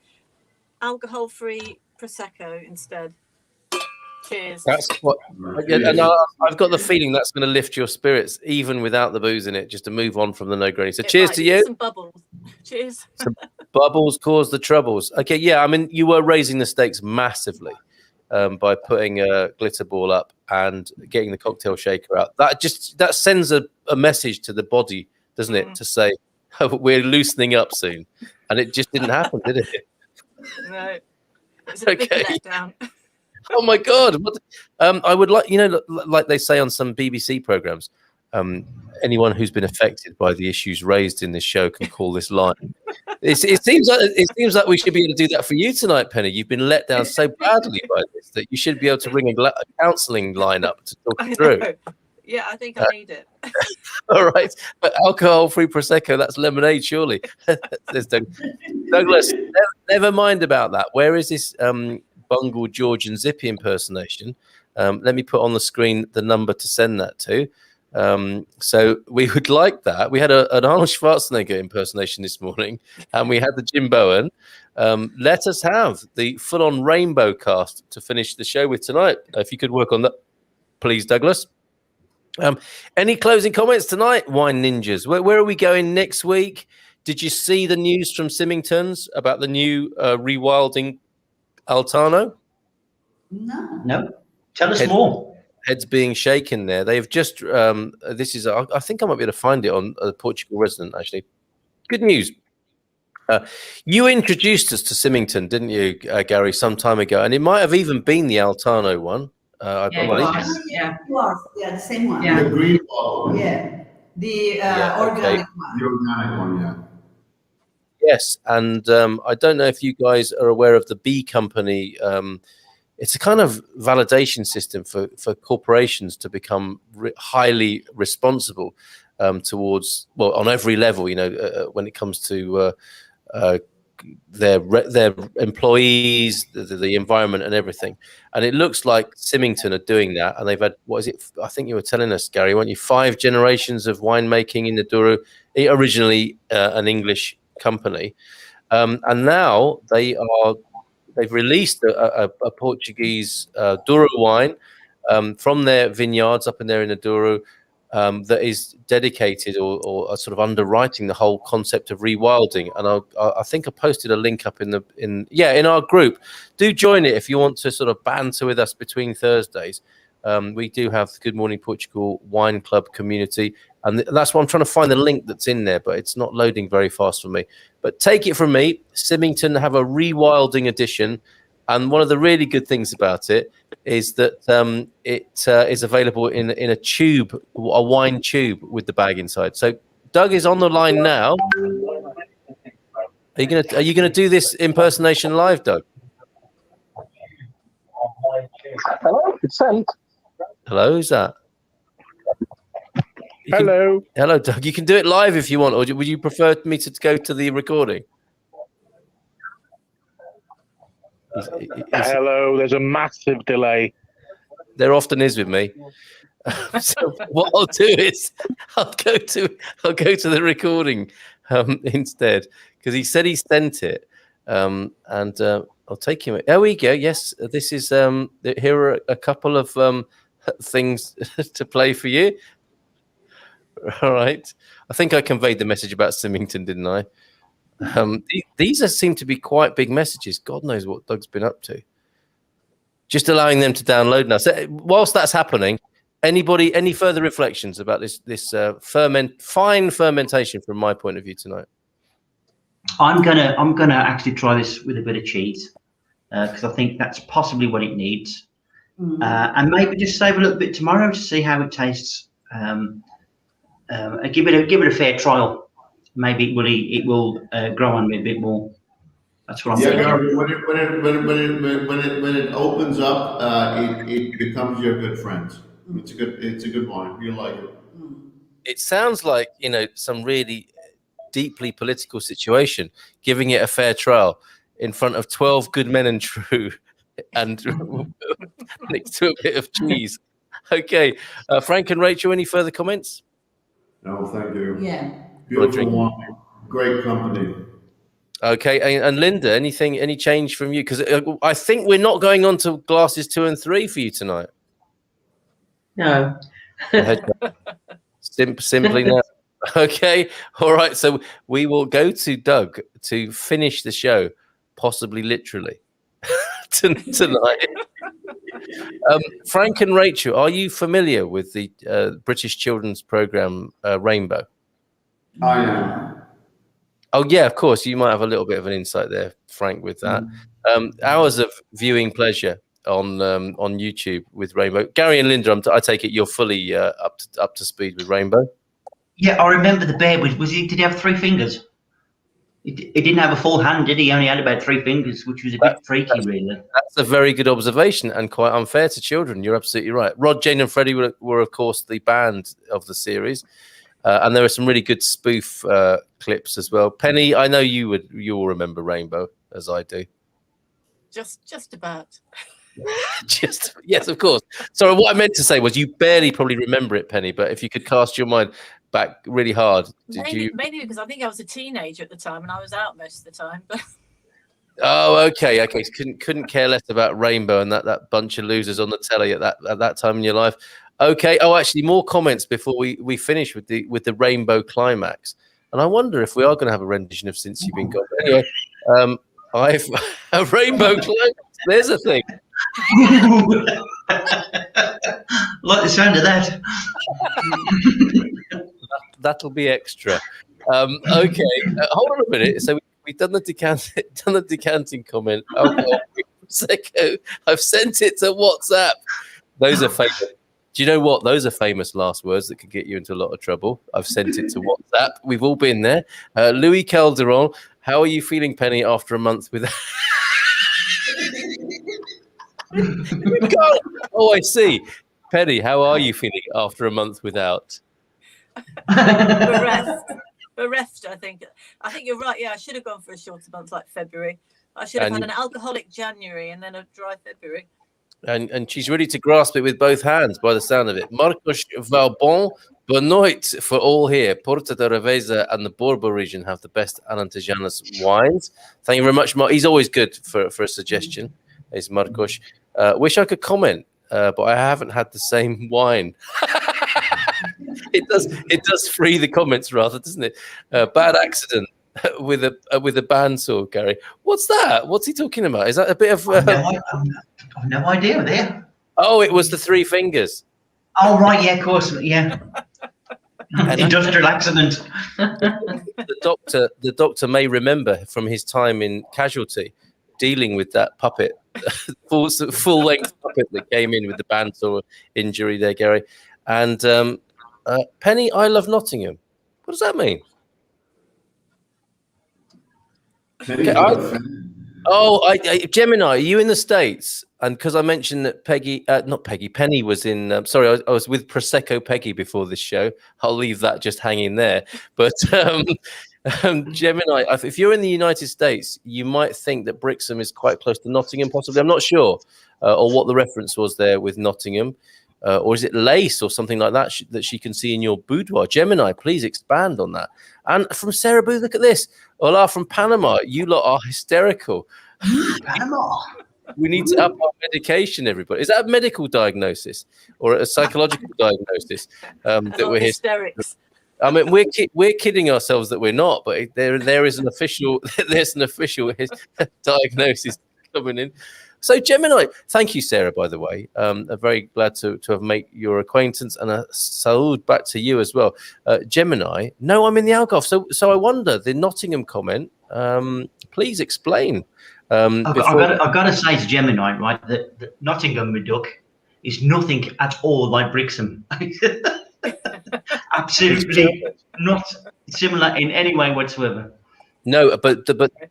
S6: alcohol-free Prosecco instead. Cheers.
S1: That's what, and I've got the feeling that's going to lift your spirits, even without the booze in it, just to move on from the NOgroni. So cheers to you.
S6: Some bubbles. Cheers.
S1: Some bubbles cause the troubles. Okay, yeah, I mean, you were raising the stakes massively by putting a glitter ball up and getting the cocktail shaker out. That sends a message to the body, doesn't it, to say, we're loosening up soon. And it just didn't happen, did it?
S6: No. It's a big letdown.
S1: Oh my God! I would like, like they say on some BBC programs, anyone who's been affected by the issues raised in this show can call this line. It seems like we should be able to do that for you tonight, Penny. You've been let down so badly by this that you should be able to ring a counselling line up to talk it through.
S6: Yeah, I think I need it.
S1: All right, but alcohol-free Prosecco, that's lemonade, surely. Douglas, never mind about that. Where is this bungled George and Zippy impersonation? Let me put on the screen the number to send that to. So we would like that. We had an Arnold Schwarzenegger impersonation this morning, and we had the Jim Bowen. Let us have the full-on rainbow cast to finish the show with tonight. If you could work on that, please, Douglas. Any closing comments tonight, Wine Ninjas? Where are we going next week? Did you see the news from Symington's about the new rewilding Altano?
S3: No. Tell us more.
S1: Heads being shaken there. They have just, this is, I think I might be able to find it on the Portugal Resident, actually. Good news. You introduced us to Symington, didn't you, Gary, some time ago? And it might have even been the Altano one. I
S4: Yeah, it
S1: believe.
S4: was. Yeah.
S5: It was, yeah, the same one.
S4: Yeah.
S2: The green bottle.
S5: Yeah, the
S1: okay.
S5: organic one.
S2: The organic one, yeah.
S1: Yes, and I don't know if you guys are aware of the B Company. It's a kind of validation system for corporations to become highly responsible towards, well, on every level, you know, when it comes to their employees, the environment and everything. And it looks like Symington are doing that. And they've had, what is it? I think you were telling us, Gary, weren't you? 5 generations of winemaking in the Douro, originally an English company. And now they've released a Portuguese Douro wine from their vineyards up in there in the Douro that is dedicated or sort of underwriting the whole concept of rewilding. And I think I posted a link up in our group. Do join it if you want to sort of banter with us between Thursdays. We do have the Good Morning Portugal Wine Club community, and that's why I'm trying to find the link that's in there, but it's not loading very fast for me. But take it from me, Symington have a rewilding edition, and one of the really good things about it is that it is available in a tube, a wine tube with the bag inside. So Doug is on the line now. Are you gonna do this impersonation live, Doug?
S7: Hello, it's sent.
S1: Hello, who's that?
S7: Hello.
S1: Hello, Doug. You can do it live if you want, or would you prefer me to go to the recording?
S7: Hello, there's a massive delay.
S1: There often is with me. So what I'll do is I'll go to the recording instead, because he said he sent it, and I'll take him. There we go. Yes, this is here are a couple of things to play for you. All right. I think I conveyed the message about Symington, didn't I? These seem to be quite big messages. God knows what Doug's been up to. Just allowing them to download now. So whilst that's happening, any further reflections about this fine fermentation from my point of view tonight?
S3: I'm gonna actually try this with a bit of cheese because I think that's possibly what it needs, and maybe just save a little bit tomorrow to see how it tastes. Give it a fair trial. Maybe it will grow on me a bit more. That's what I'm thinking.
S2: Gary, when it opens up, it becomes your good friend. It's a good wine. You like it.
S1: It sounds like, you know, some really deeply political situation, giving it a fair trial in front of 12 good men and true, and next to a bit of cheese. Okay, Frank and Rachel, any further comments?
S2: No, thank you.
S5: Yeah.
S2: Beautiful wine, great company.
S1: Okay, and Linda, any change from you? Because I think we're not going on to glasses 2 and 3 for you tonight.
S4: No.
S1: Simply no. Okay, all right. So we will go to Doug to finish the show, possibly literally tonight. Frank and Rachel, are you familiar with the British children's program Rainbow?
S2: I am.
S1: Oh yeah, of course. You might have a little bit of an insight there, Frank, with that. Hours of viewing pleasure on YouTube with Rainbow. Gary and Linda, I take it you're fully up to speed with Rainbow.
S3: Yeah, I remember the bear. Did he have 3 fingers? He didn't have a full hand, did he? He only had about 3 fingers, which was a bit freaky, really.
S1: That's a very good observation and quite unfair to children. You're absolutely right. Rod, Jane, and Freddie were of course, the band of the series. And there were some really good spoof clips as well. Penny, I know you'll remember Rainbow, as I do.
S6: Just about.
S1: Yes, of course. Sorry, what I meant to say was you barely probably remember it, Penny, but if you could cast your mind back really hard.
S6: Mainly because I think I was a teenager at the time and I was out most of the time. But
S1: oh, okay. Couldn't care less about Rainbow and that bunch of losers on the telly at that time in your life. Okay. Oh, actually, more comments before we finish with the Rainbow climax. And I wonder if we are going to have a rendition of Since You've Been Gone. Anyway, I've a Rainbow climax. There's a thing.
S3: Like the sound of that.
S1: That'll be extra. Okay, hold on a minute. So We've done the decanting comment. Alcohol, Prosecco. I've sent it to WhatsApp. Those are famous. Do you know what? Those are famous last words that could get you into a lot of trouble. I've sent it to WhatsApp. We've all been there. Louis Calderon, how are you feeling, Penny, after a month with... Oh, I see. Penny, how are you feeling after a month without?
S6: Bereft, I think. I think you're right. Yeah, I should have gone for a shorter month like February. I should have had an alcoholic January and then a dry February.
S1: And she's ready to grasp it with both hands by the sound of it. Marcos Valbon, boa noite for all here. Porta da Reveza and the Borba region have the best Alentejanas wines. Thank you very much, Mark. He's always good for a suggestion, is Marcos. Wish I could comment, but I haven't had the same wine. It does free the comments rather, doesn't it? Bad accident with a bandsaw, Gary. What's that? What's he talking about? Is that a bit of...
S3: I've no idea there.
S1: Oh, it was the three fingers.
S3: Oh, right, yeah, of course, yeah. Industrial accident.
S1: The doctor may remember from his time in Casualty dealing with that puppet, full length puppet that came in with the bandsaw injury there, Gary. And Penny, I love Nottingham. What does that mean? Gemini, are you in the States? And because I mentioned that Penny was in. Sorry, I was with Prosecco Peggy before this show. I'll leave that just hanging there. But Gemini, if you're in the United States, you might think that Brixham is quite close to Nottingham. Possibly, I'm not sure, or what the reference was there with Nottingham. Or is it lace or something like that that she can see in your boudoir? Gemini, please expand on that. And from Sarah Booth, look at this. Hola from Panama. You lot are hysterical.
S3: Panama.
S1: We need to up our medication, everybody. Is that a medical diagnosis or a psychological diagnosis that we're
S6: hysterics?
S1: I mean, we're kidding ourselves that we're not, but there is an official diagnosis coming in. So Gemini, thank you, Sarah, by the way. I'm very glad to have made your acquaintance, and a salute back to you as well. Gemini, no, I'm in the Algarve. So I wonder, the Nottingham comment, please explain.
S3: I've got to say to Gemini, right, that Nottingham Reduc is nothing at all like Brixham. Absolutely not similar in any way whatsoever.
S1: No, but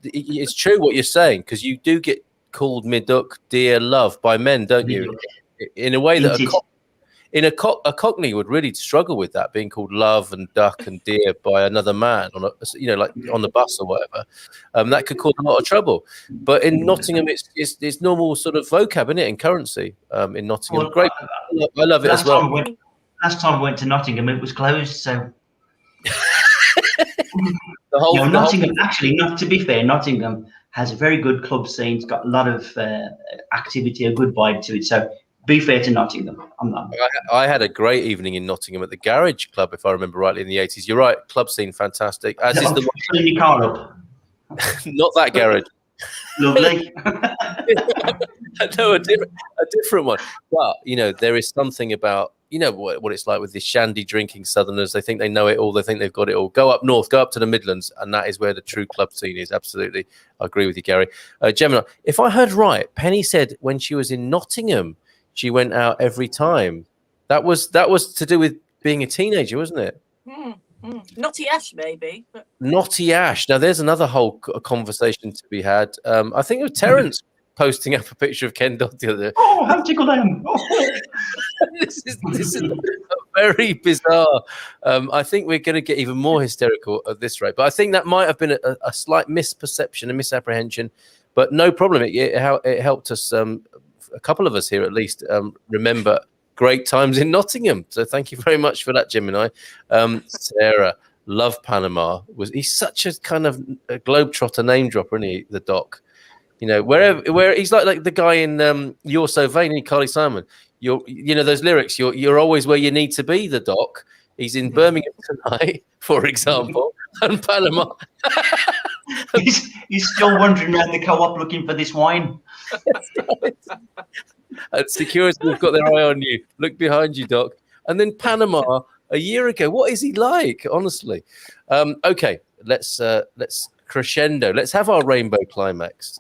S1: it's true what you're saying, because you do get called Miduk, dear love, by men, don't you? In a way that a Cockney would really struggle with that, being called love and duck and dear by another man on like on the bus or whatever. That could cause a lot of trouble. But in Nottingham, it's normal sort of vocab, isn't it? In currency, in Nottingham, well, great. I love it as well.
S3: Last time I went to Nottingham, it was closed, so.
S1: Nottingham,
S3: actually, not to be fair, Nottingham has a very good club scene. It's got a lot of activity, a good vibe to it. So be fair to Nottingham.
S1: I had a great evening in Nottingham at the Garage Club, if I remember rightly, in the 80s. You're right, club scene, fantastic. As is the
S3: one. Your car up.
S1: Not that garage.
S3: Lovely.
S1: No, a different one. But, there is something about, what it's like with the shandy drinking Southerners. They think they know it all. They think they've got it all. Go up north, go up to the Midlands, and that is where the true club scene is. Absolutely. I agree with you, Gary. Gemini, if I heard right, Penny said when she was in Nottingham, she went out every time. That was to do with being a teenager, wasn't it?
S6: Naughty Ash, maybe.
S1: Naughty Ash. Now, there's another whole conversation to be had. I think it was Terence posting up a picture of Ken Dodd the other day.
S3: Oh, how tickle them!
S1: This is very bizarre. I think we're going to get even more hysterical at this rate. But I think that might have been a slight misperception, a misapprehension. But no problem. It helped us, a couple of us here at least, remember great times in Nottingham. So thank you very much for that, Gemini. Sarah, love Panama. He's such a kind of a globetrotter name dropper, isn't he, the doc? Where he's like the guy in You're So Vain, Carly Simon. Those lyrics. You're always where you need to be. The doc. He's in Birmingham tonight, for example, and Panama.
S3: he's still wandering around the co-op looking for this wine.
S1: And security have got their eye on you. Look behind you, Doc. And then Panama a year ago. What is he like? Honestly. Okay, let's crescendo. Let's have our rainbow climax.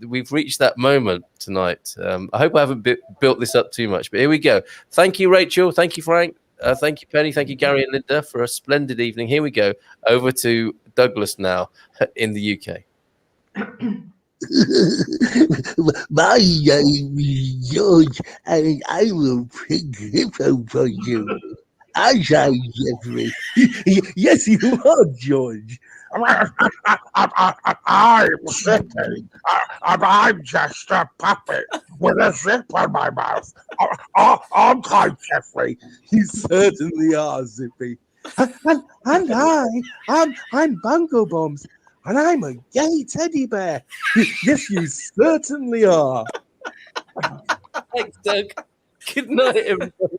S1: We've reached that moment tonight. I hope I haven't built this up too much, but here we go. Thank you, Rachel. Thank you, Frank. Thank you, Penny. Thank you, Gary and Linda, for a splendid evening. Here we go. Over to Douglas now in the UK.
S8: My name is George, and I will pick hippo for you. Aren't I, Jeffrey? Yes, you are, George.
S9: I'm sitting, I'm just a puppet with a zip on my mouth. Aren't I, Jeffrey?
S8: You certainly are, Zippy. And I'm Bungle Bombs, and I'm a gay teddy bear. Yes, you certainly are.
S1: Thanks, Doug. Good night, everybody.